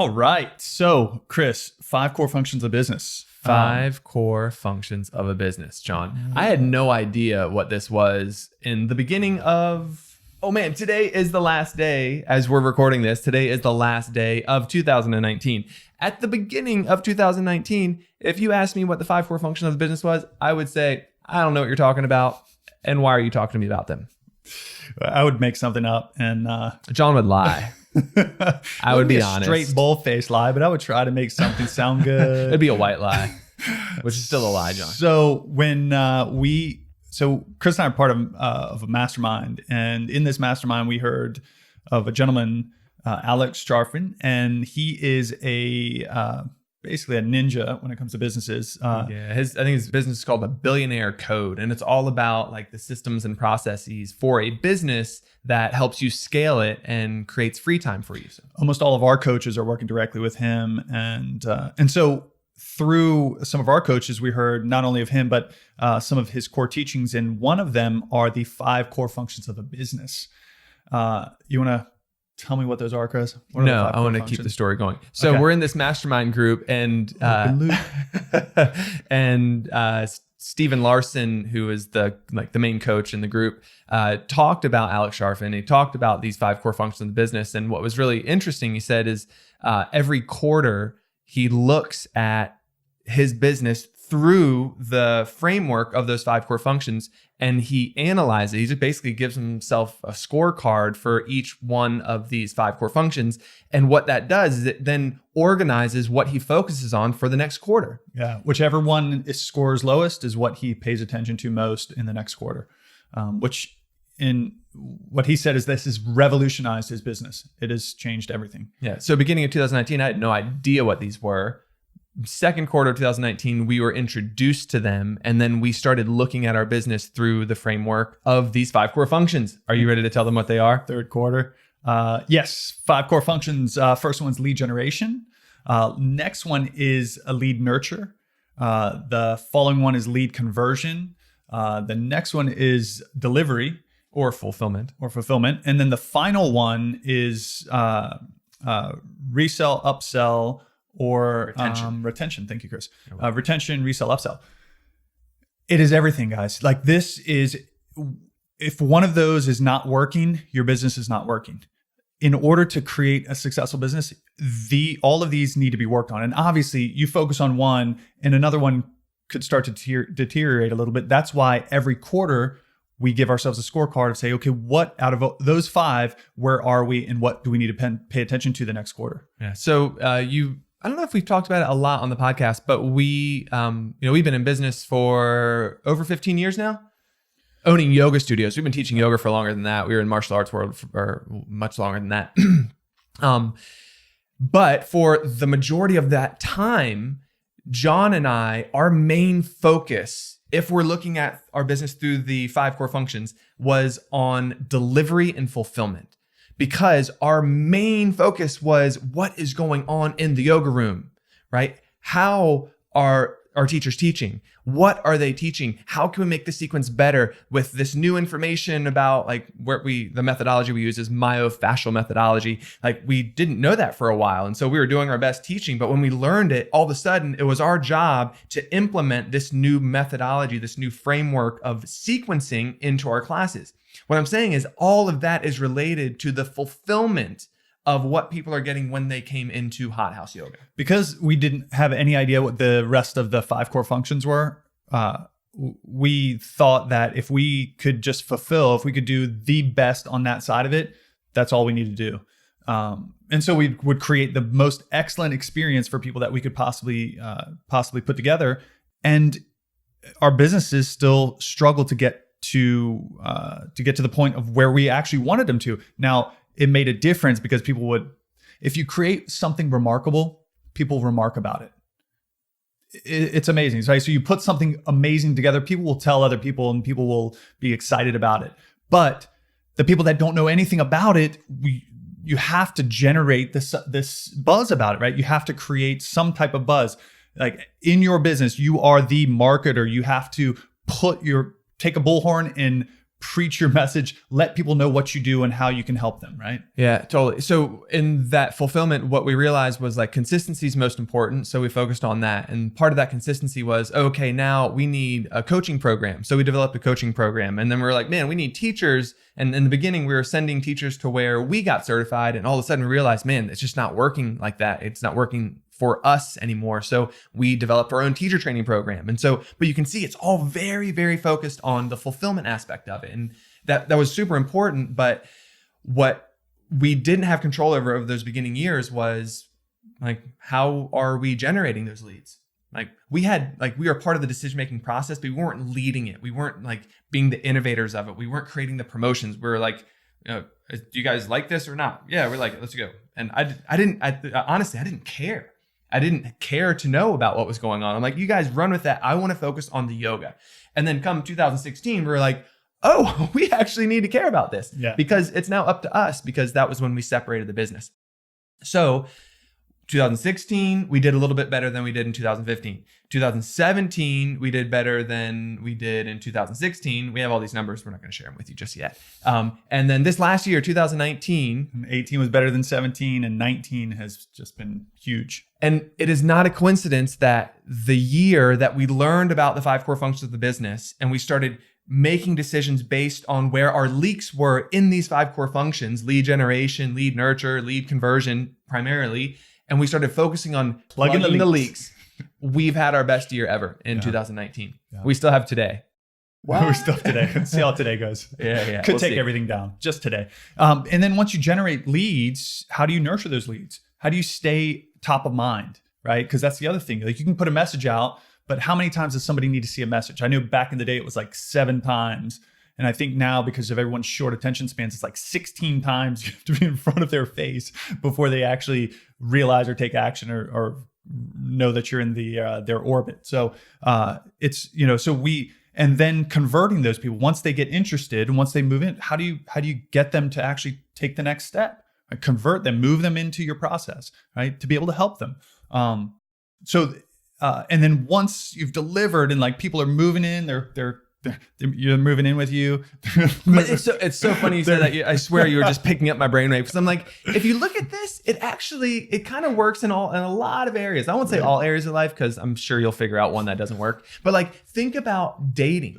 All right. So, Chris, 5 core functions of business. 5 core functions of a business, John. I had no idea what this was in the beginning of, today is the last day as we're recording this. Today is the last day of 2019. At the beginning of 2019, if you asked me what the 5 core functions of the business was, I would say, I don't know what you're talking about. And why are you talking to me about them? I would make something up and John would lie. I would be honest. Straight bull-faced lie, but I would try to make something sound good. It'd be a white lie, which is still a lie, John. So when Chris and I are part of a mastermind, and in this mastermind, we heard of a gentleman, Alex Charfen, and he is basically a ninja when it comes to businesses. I think his business is called the Billionaire Code, and it's all about like the systems and processes for a business that helps you scale it and creates free time for you. So almost all of our coaches are working directly with him, and so through some of our coaches, we heard not only of him but some of his core teachings, and one of them are the 5 core functions of a business. You want to tell me what those are, Chris? No, I want to keep the story going. So We're in this mastermind group, and Stephen Larson, who is the main coach in the group, talked about Alex Charfen. He talked about these 5 core functions of the business. And what was really interesting, he said, is every quarter he looks at his business through the framework of those 5 core functions, and he analyzes it. He just basically gives himself a scorecard for each one of these 5 core functions. And what that does is it then organizes what he focuses on for the next quarter. Yeah, whichever one scores lowest is what he pays attention to most in the next quarter, which in what he said is this has revolutionized his business. It has changed everything. Yeah. So beginning of 2019, I had no idea what these were. Second quarter of 2019, we were introduced to them, and then we started looking at our business through the framework of these 5 core functions. Are you ready to tell them what they are? Third quarter. Yes, 5 core functions. First one's lead generation. Next one is a lead nurture. The following one is lead conversion. The next one is delivery. Or fulfillment. And then the final one is resell, upsell, or retention. Thank you, Chris. Retention, resell, upsell. It is everything, guys. Like this is, if one of those is not working, your business is not working. In order to create a successful business, all of these need to be worked on. And obviously you focus on one and another one could start to deteriorate a little bit. That's why every quarter we give ourselves a scorecard and say, okay, what out of those 5, where are we and what do we need to pay attention to the next quarter? Yeah. So I don't know if we've talked about it a lot on the podcast, but we've been in business for over 15 years now, owning yoga studios. We've been teaching yoga for longer than that. We were in martial arts world for much longer than that. But for the majority of that time, John and I, our main focus, if we're looking at our business through the 5 core functions, was on delivery and fulfillment. Because our main focus was what is going on in the yoga room, right? How are our teachers teaching? What are they teaching? How can we make the sequence better with this new information about the methodology we use is myofascial methodology. Like we didn't know that for a while. And so we were doing our best teaching, but when we learned it, all of a sudden it was our job to implement this new methodology, this new framework of sequencing into our classes. What I'm saying is all of that is related to the fulfillment of what people are getting when they came into Hot House Yoga. Because we didn't have any idea what the rest of the 5 core functions were, we thought that if we could just if we could do the best on that side of it, that's all we need to do. And so we would create the most excellent experience for people that we could possibly put together. And our businesses still struggle to get to the point of where we actually wanted them to. Now, it made a difference because if you create something remarkable, people remark about it. It's amazing, right? So you put something amazing together, people will tell other people and people will be excited about it. But the people that don't know anything about it, you have to generate this buzz about it, right? You have to create some type of buzz. Like in your business, you are the marketer. You have to take a bullhorn and preach your message, let people know what you do and how you can help them, right? Yeah, totally. So in that fulfillment, what we realized was like consistency is most important. So we focused on that. And part of that consistency was, okay, now we need a coaching program. So we developed a coaching program. And then we were like, man, we need teachers. And in the beginning, we were sending teachers to where we got certified. And all of a sudden we realized, man, it's just not working like that. It's not working for us anymore. So we developed our own teacher training program. And so, but you can see it's all very, very focused on the fulfillment aspect of it. And that was super important. But what we didn't have control over those beginning years was like, how are we generating those leads? Like we were part of the decision-making process, but we weren't leading it. We weren't like being the innovators of it. We weren't creating the promotions. We were like, do you guys like this or not? Yeah, we're like, let's go. And honestly, I didn't care. I didn't care to know about what was going on. I'm like, you guys run with that. I want to focus on the yoga. And then come 2016, we were like, oh, we actually need to care about this because it's now up to us, because that was when we separated the business. So 2016, we did a little bit better than we did in 2015. 2017, we did better than we did in 2016. We have all these numbers. We're not going to share them with you just yet. And then this last year, 2019. 18 was better than 17, and 19 has just been huge. And it is not a coincidence that the year that we learned about the 5 core functions of the business and we started making decisions based on where our leaks were in these 5 core functions, lead generation, lead nurture, lead conversion primarily, and we started focusing on plugging the leaks. We've had our best year ever in 2019. Yeah. We still have today. Wow. We still have today. Let's see how today goes. Yeah. Could take everything down just today. And then once you generate leads, how do you nurture those leads? How do you stay top of mind, right? Because that's the other thing. Like you can put a message out, but how many times does somebody need to see a message? I knew back in the day it was like 7 times. And I think now, because of everyone's short attention spans, it's like 16 times you have to be in front of their face before they actually realize or take action or know that you're in their orbit. So and then converting those people once they get interested and once they move in, how do you get them to actually take the next step? Right? Convert them, move them into your process, right? To be able to help them. And then once you've delivered and like people are moving in, you're moving in with you. But it's so funny you said that. I swear you were just picking up my brainwave, because I'm like, if you look at this, it kind of works in a lot of areas. I won't say all areas of life, because I'm sure you'll figure out one that doesn't work. But like, think about dating.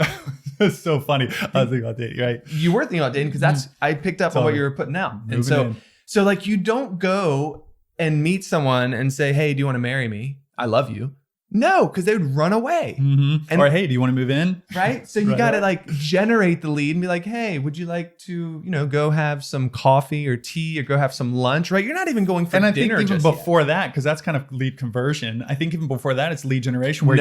That's so funny. I was thinking about dating, right? You were thinking about dating because I picked up on what you were putting out. And so like, you don't go and meet someone and say, hey, do you want to marry me? I love you. No, because they would run away. Mm-hmm. Or, hey, do you want to move in? Right? So you got to like generate the lead and be like, hey, would you like to, go have some coffee or tea or go have some lunch, right? You're not even going for dinner. And I think even before that, because that's kind of lead conversion, I think even before that, it's lead generation where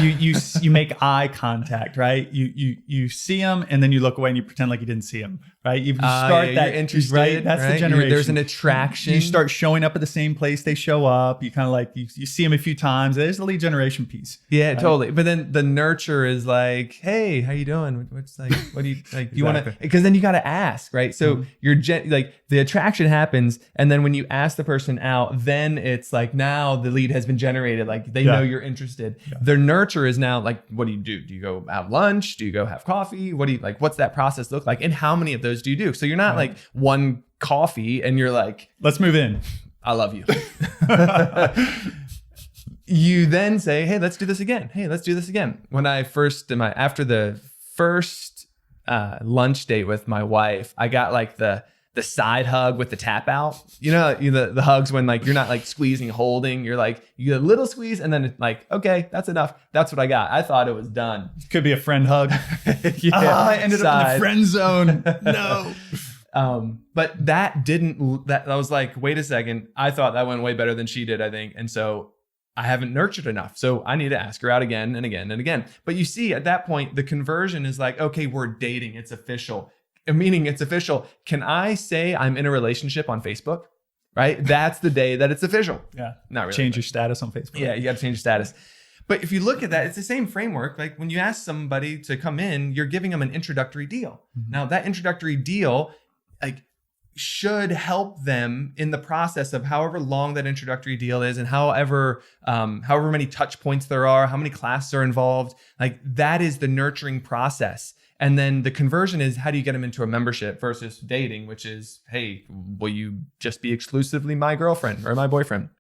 you make eye contact, right? You see them and then you look away and you pretend like you didn't see them, right? You start that interest, right? That's the generation. There's an attraction. You start showing up at the same place they show up. You kind of like, you see them a few times. There's the lead generation piece. Yeah, right? Totally. But then the nurture is like, hey, how you doing? What's like, what do you like? Do you want to? Because then you got to ask, right? So you're like, the attraction happens, and then when you ask the person out, then it's like, now the lead has been generated. Like they know you're interested. Yeah. Their nurture is now like, what do you do? Do you go have lunch? Do you go have coffee? What do you like? What's that process look like? And how many of those do you do? So you're not like one coffee and you're like, let's move in. I love you. You then say, hey, let's do this again. Hey, let's do this again. When I after the first lunch date with my wife, I got like the side hug with the tap out. The hugs when like you're not like squeezing, holding. You're like, you get a little squeeze and then it's like, okay, that's enough. That's what I got. I thought it was done. Could be a friend hug. I ended up in the friend zone. No. But that was like, wait a second. I thought that went way better than she did, I think. And so I haven't nurtured enough. So I need to ask her out again and again and again. But you see, at that point, the conversion is like, okay, we're dating. It's official. Meaning it's official. Can I say I'm in a relationship on Facebook? Right? That's the day that it's official. Yeah. Not really. Change your status on Facebook. Yeah, you got to change your status. But if you look at that, it's the same framework. Like when you ask somebody to come in, you're giving them an introductory deal. Mm-hmm. Now that introductory deal, like, should help them in the process of however long that introductory deal is and however many touch points there are, how many classes are involved. Like that is the nurturing process. And then the conversion is how do you get them into a membership versus dating, which is, hey, will you just be exclusively my girlfriend or my boyfriend?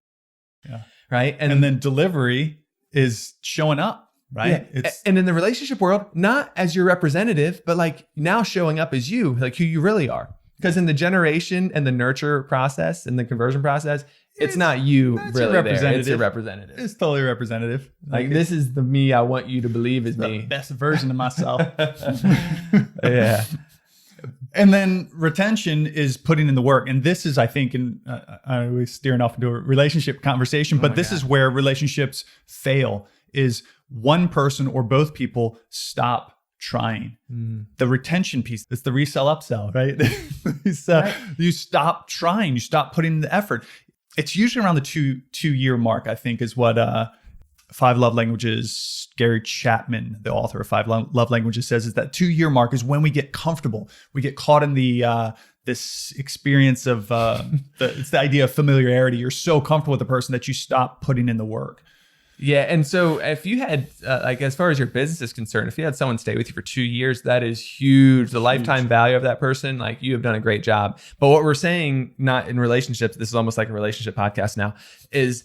Yeah. Right. And then delivery is showing up, right? Yeah. And in the relationship world, not as your representative, but like now showing up as you, like who you really are. Because in the generation and the nurture process and the conversion process, it's not you really there. It's your representative. It's totally representative. Like this is the me I want you to believe is me. The best version of myself. Yeah. And then retention is putting in the work. And this is, I think, and I was steering off into a relationship conversation, but this is where relationships fail, is one person or both people stop trying. The retention piece, it's the resell upsell, right? You stop trying, you stop putting in the effort. It's usually around the two-year mark, I think, is what 5 Love Languages, Gary Chapman, the author of 5 Love Languages, says, is that 2-year mark is when we get comfortable. We get caught in the this experience of it's the idea of familiarity. You're so comfortable with the person that you stop putting in the work. Yeah. And so if you had, like, as far as your business is concerned, if you had someone stay with you for 2 years, that is huge. The lifetime value of that person, like, you have done a great job. But what we're saying, not in relationships, this is almost like a relationship podcast now, is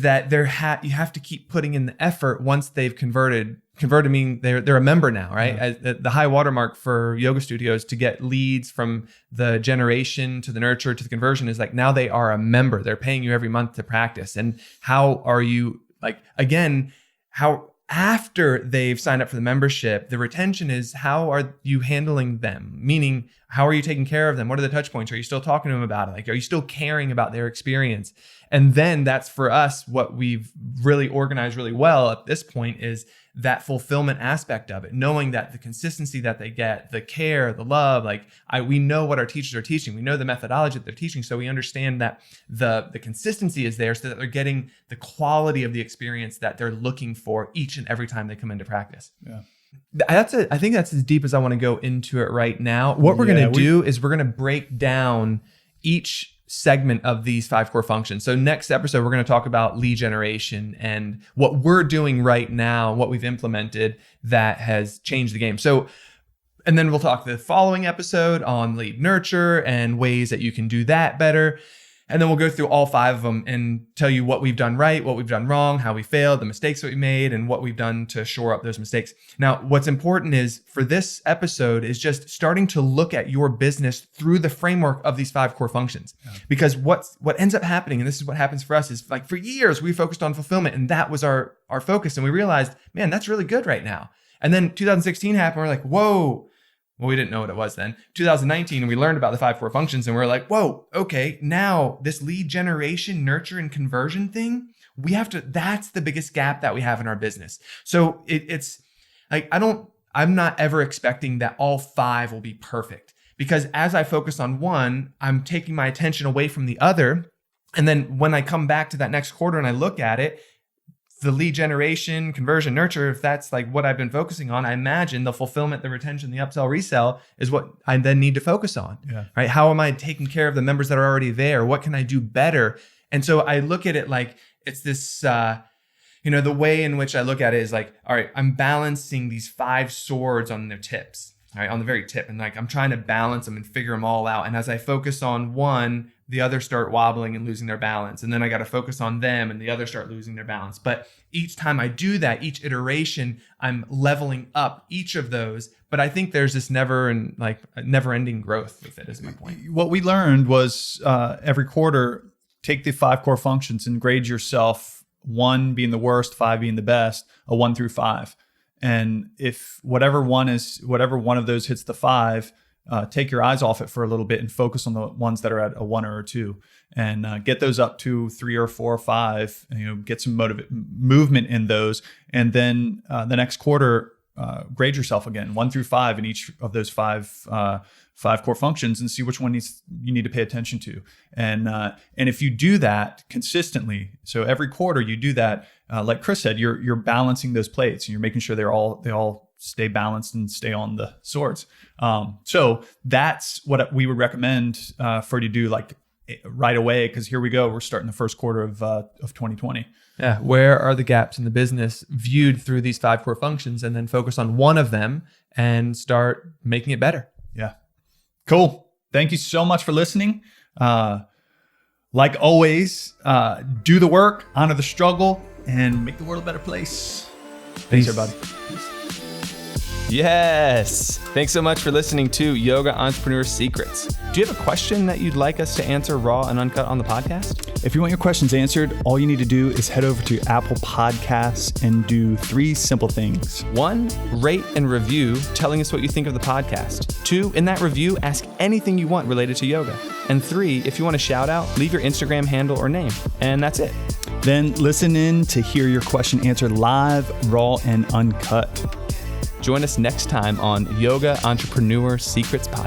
that you have to keep putting in the effort once they've converted meaning they're a member now, right? Yeah. The high watermark for yoga studios to get leads from the generation to the nurture to the conversion is like, now they are a member. They're paying you every month to practice. And how are you, like, again, how after they've signed up for the membership, the retention is, how are you handling them? Meaning, how are you taking care of them? What are the touch points? Are you still talking to them about it? Like, are you still caring about their experience? And then that's, for us, what we've really organized really well at this point is that fulfillment aspect of it, knowing that the consistency that they get, the care, the love, like we know what our teachers are teaching. We know the methodology that they're teaching. So we understand that the consistency is there so that they're getting the quality of the experience that they're looking for each and every time they come into practice. Yeah. I think that's as deep as I want to go into it right now. What we're going to do is we're going to break down each segment of these 5 core functions. So next episode, we're going to talk about lead generation and what we're doing right now, what we've implemented that has changed the game. So, and then we'll talk the following episode on lead nurture and ways that you can do that better. And then we'll go through all 5 of them and tell you what we've done right, what we've done wrong, how we failed, the mistakes that we made, and what we've done to shore up those mistakes. Now, what's important is for this episode is just starting to look at your business through the framework of these 5 core functions. Yeah. Because what ends up happening, and this is what happens for us, is like for years, we focused on fulfillment and that was our focus. And we realized, man, that's really good right now. And then 2016 happened. We're like, whoa. Well, we didn't know what it was then. 2019, we learned about the 5 core functions and we're like, whoa, okay, now this lead generation, nurture, and conversion thing, that's the biggest gap that we have in our business. So it's like, I'm not ever expecting that all 5 will be perfect, because as I focus on one, I'm taking my attention away from the other. And then when I come back to that next quarter and I look at it, the lead generation, conversion, nurture, if that's like what I've been focusing on, I imagine the fulfillment, the retention, the upsell, resell is what I then need to focus on, right? How am I taking care of the members that are already there? What can I do better? And so I look at it like it's this, the way in which I look at it is like, all right, I'm balancing these 5 swords on their tips, all right, on the very tip. And like, I'm trying to balance them and figure them all out. And as I focus on one, the others start wobbling and losing their balance. And then I got to focus on them and the others start losing their balance. But each time I do that, each iteration, I'm leveling up each of those. But I think there's this never-ending growth with it, is my point. What we learned was every quarter, take the 5 core functions and grade yourself, 1 being the worst, 5 being the best, a 1 through 5. And if whatever one of those hits the 5, take your eyes off it for a little bit and focus on the ones that are at a 1 or a 2, and get those up to 3 or 4 or 5. And, get some movement in those, and then the next quarter, grade yourself again, 1 through 5 in each of those 5 core functions, and see which one you need to pay attention to. And if you do that consistently, so every quarter you do that, like Chris said, you're balancing those plates and you're making sure they all stay balanced and stay on the swords. So that's what we would recommend for you to do, like right away, because here we go. We're starting the first quarter of 2020. Yeah. Where are the gaps in the business viewed through these 5 core functions, and then focus on one of them and start making it better. Yeah. Cool. Thank you so much for listening. Like always, do the work, honor the struggle, and make the world a better place. Thanks, everybody. Yes. Thanks so much for listening to Yoga Entrepreneur Secrets. Do you have a question that you'd like us to answer raw and uncut on the podcast? If you want your questions answered, all you need to do is head over to Apple Podcasts and do 3 simple things. 1, rate and review, telling us what you think of the podcast. 2, in that review, ask anything you want related to yoga. And 3, if you want a shout out, leave your Instagram handle or name. And that's it. Then listen in to hear your question answered live, raw, and uncut. Join us next time on Yoga Entrepreneur Secrets Podcast.